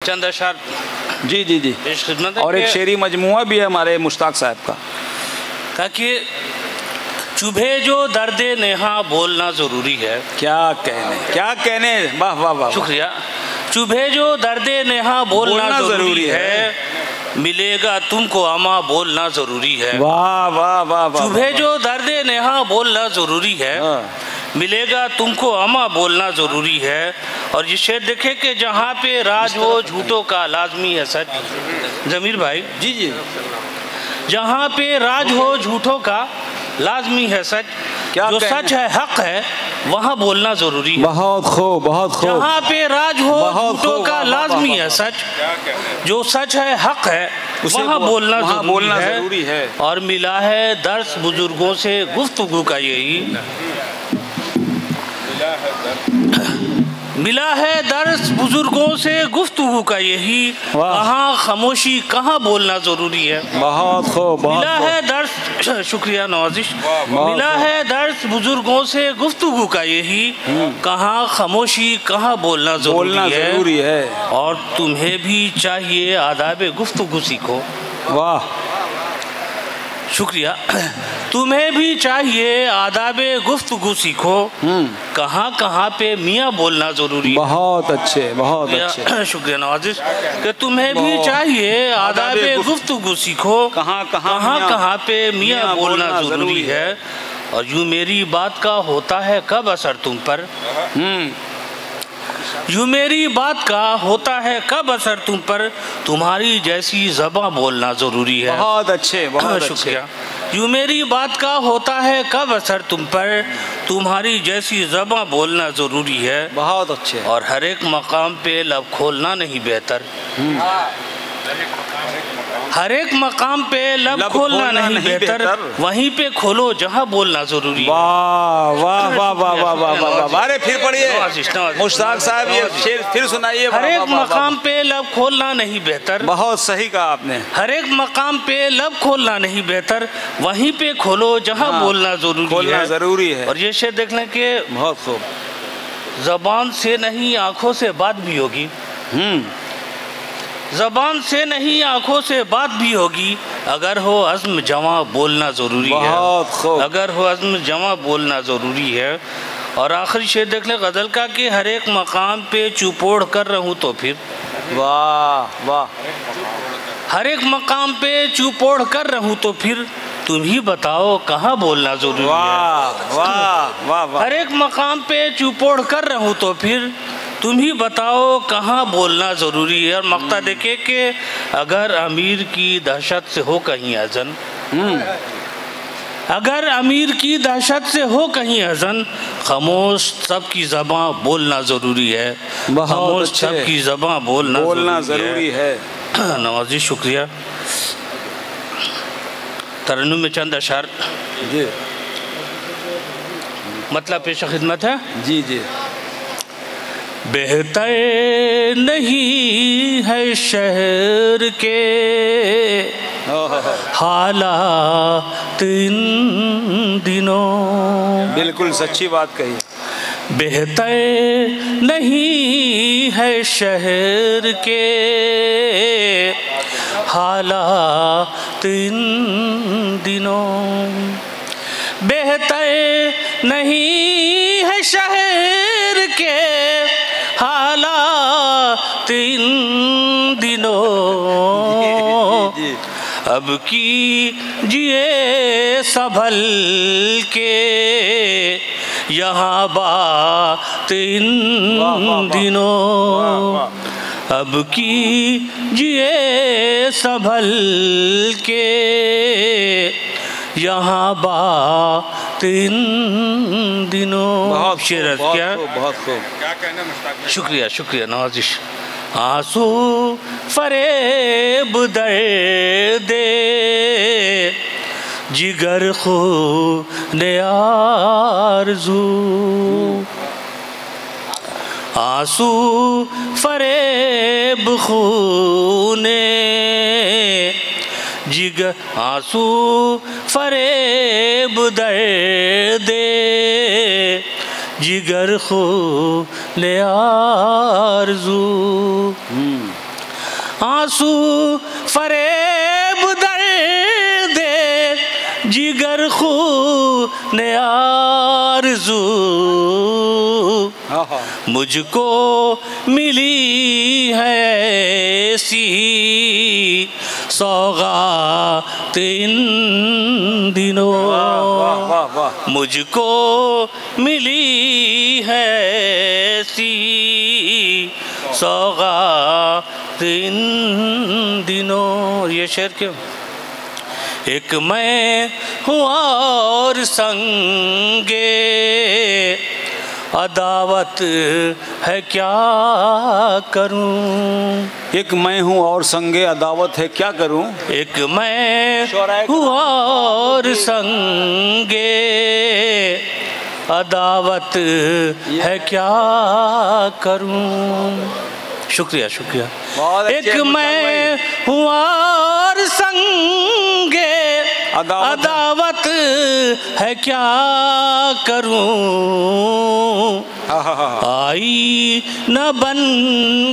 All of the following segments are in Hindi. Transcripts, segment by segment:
चंद अशार जी जी जी, पेश खिदमत है। और एक शेरी मजमुआ भी है हमारे मुश्ताक साहब का। ताकि चुभे जो दर्द नेहा बोलना ज़रूरी है। क्या कहने, वाह वाह वाह, शुक्रिया। चुभे जो दर्द नेहा बोलना ज़रूरी है, मिलेगा तुमको अमा बोलना ज़रूरी है। वाह वाह वाह वाह। चुभे जो दर्द नेहा बोलना ज़रूरी है, मिलेगा तुमको अमा बोलना ज़रूरी है। और ये शेर देखे कि जहाँ पे राज हो झूठों का लाजमी है सच। ज़मीर भाई जी जी, जहाँ पे राज हो झूठों का लाजमी है सच। जो सच है हक है वहाँ बोलना ज़रूरी है। बहुत खूब, बहुत खूब। जहाँ पे राज हो झूठों का लाजमी है सच। जो सच है हक है वहाँ बोलना ज़रूरी है। और मिला है दर्स बुजुर्गों से गुफ्तगू का यही, मिला है दर्स बुजुर्गों से गुफ्तगू का यही, कहाँ खामोशी कहाँ बोलना ज़रूरी है। बहुत खूब। मिला है दर्स, शुक्रिया नवाजिश, मिला है दर्स बुजुर्गों से गुफ्तगू का यही, कहाँ खामोशी कहाँ बोलना ज़रूरी है। और तुम्हें भी चाहिए आदाब गुफ्तगू सीखो। वाह, शुक्रिया। तुम्हें भी चाहिए आदाब गुफ्तगू सीखो, कहाँ कहाँ पे मियाँ बोलना ज़रूरी है। बहुत अच्छे, बहुत अच्छे। शुक्रिया नवाजिश। कि तुम्हें भी चाहिए आदाब गुफ्तगू सीखो, कहाँ कहाँ पे मियाँ बोलना ज़रूरी है। और यूँ मेरी बात का होता है कब असर तुम पर, यूँ मेरी बात का होता है कब असर तुम पर, तुम्हारी जैसी ज़बां बोलना ज़रूरी है। बहुत अच्छे, बहुत शुक्रिया। यूँ मेरी बात का होता है कब असर तुम पर, तुम्हारी जैसी ज़बां बोलना ज़रूरी है। बहुत अच्छे। और हर एक मकाम पे लब खोलना नहीं बेहतर, हर एक मकाम पे लब खोलना नहीं बेहतर, वहीं पे खोलो जहाँ बोलना ज़रूरी है। वाह वाह वाह वाह वाह वाह वाह। अरे फिर पढ़िए मुश्ताक साहब, ये शेर फिर सुनाइए। हर एक मकाम पे लब खोलना नहीं बेहतर, बहुत सही कहा आपने। हर एक मकाम पे लब खोलना नहीं बेहतर, वहीं पे खोलो जहाँ बोलना ज़रूरी है। और ये शेर देख लें कि बहुत खूब, ज़बान से नहीं आँखों से बात भी होगी, ज़बान से नहीं आँखों से बात भी होगी, अगर हो अज़्म जवां बोलना ज़रूरी है। अगर हो अज़्म जवां बोलना ज़रूरी है। और आखिरी शेर देख ले गज़ल का कि हर एक मकाम पे चुपोड़ कर रहूँ तो फिर, वाह वाह, हर एक मकाम पे चुपोड़ कर रहूँ तो फिर, तुम ही बताओ कहाँ बोलना ज़रूरी है। वाह वाह वाह। हर एक मकाम पे चुपोड़ कर रहूँ तो फिर, तुम ही बताओ कहाँ बोलना ज़रूरी है। और मक्ता देखे कि अगर अमीर की दहशत से हो कहीं अज़न, अगर अमीर की दहशत से हो कहीं अज़न, खामोश सबकी ज़बां बोलना ज़रूरी है। खामोश सबकी ज़बां बोलना ज़रूरी है। नवाजी शुक्रिया। तरन्नुम में चंद अशार जी, मतलब पेश खिदमत है। जी जी। बेहतर नहीं है शहर के हालात इन दिनों, बिल्कुल सच्ची बात कही। बेहतर नहीं है शहर के हालात इन दिनों, बेहतर नहीं है शहर के हालात इन दिनों, अब कीजिए संभल के यहाँ बात इन दिनों, अब कीजिए संभल के यहाँ बात इन दिनों। बहुत शेर क्या, बहुत खूब। क्या कहना मुश्ताक। शुक्रिया शुक्रिया नवाजिश। आंसू फरेब दर्द जिगर खून आरज़ू, आंसू फरेब खूने जिगर, आंसू फरेब दर्द जिगर खून आरज़ू। आंसू फरेब दर्द जिगर खून आरज़ू मुझको मिली है ऐसी सौगात इन दिनों, मुझको मिली है ऐसी सौगात इन दिनों। ये शेर क्यों? एक मैं हूँ और संगे अदावत है क्या करूं, एक मैं हूँ और संगे अदावत है क्या करूं, एक मैं हूँ और संगे अदावत है क्या करूं। शुक्रिया शुक्रिया। एक मैं हूँ और संगे अदावत है क्या करूं, आई न बन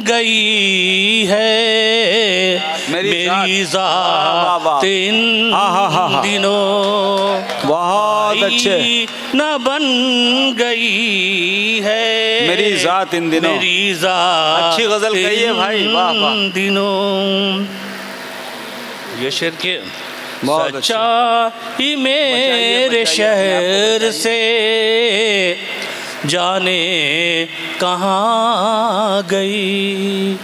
गई है मेरी ज़ात इन दिनों, बहुत अच्छे, न बन गई है मेरी ज़ात इन दिनों, मेरी ज़ात अच्छी गजल कही है भाई, वाह वाह। दिनों ये शेर के सच्चाई मेरे शहर से जाने कहाँ गई,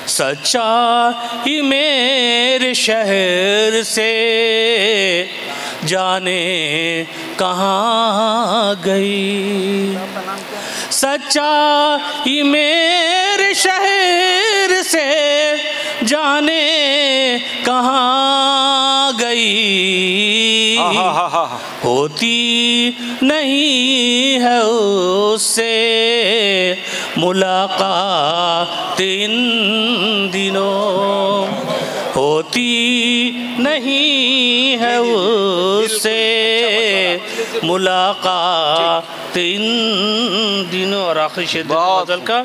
सच्चाई मेरे शहर से जाने कहाँ गई, सच्चाई मेरे शहर से जाने कहाँ गई, होती नहीं है उससे मुलाकात इन दिनों, होती नहीं है उससे मुलाकात इन दिनों। और आखिरी शेर गज़ल का,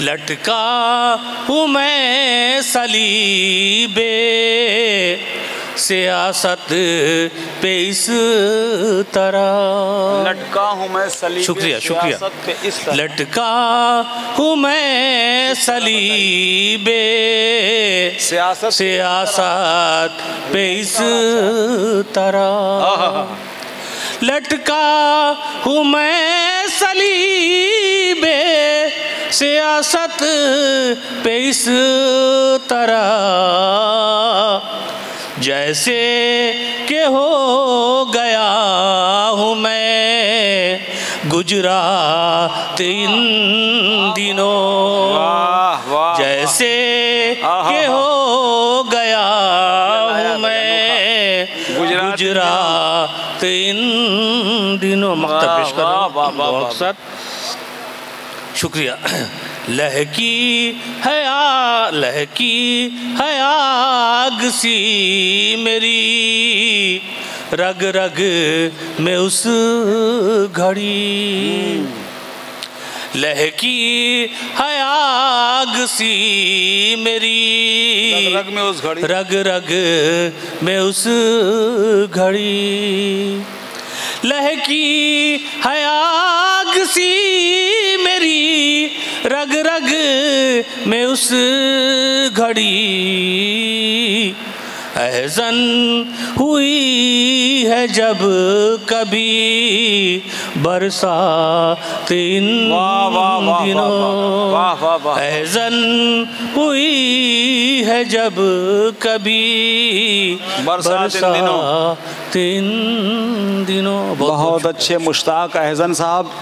लटका हूँ मैं सलीबे सियासत पे इस तरह, लटका हूँ मैं सलीबे शुक्रिया शुक्रिया, पे इस तरह, लटका हूँ मैं सलीबे सियासत पे इस तरह, लटका हूँ मैं सलीबे सियासत पे इस तरह, जैसे कि हो गया हूँ मैं गुजरात इन दिनों, जैसे कि हो गया हूँ मैं गुजरात इन दिनों। मक्तब पेश कर रहा हूँ। शुक्रिया। लहकी है आग सी मेरी रग रग में उस घड़ी, लहकी है आग सी मेरी रग में उस घड़ी, रग रग में उस घड़ी, लहकी है आग सी मेरी रग रग में उस घड़ी, अहज़न हुई है जब कभी बरसात इन दिनों, अहज़न हुई है जब कभी बरसात इन दिनों। बहुत अच्छे मुश्ताक अहज़न साहब।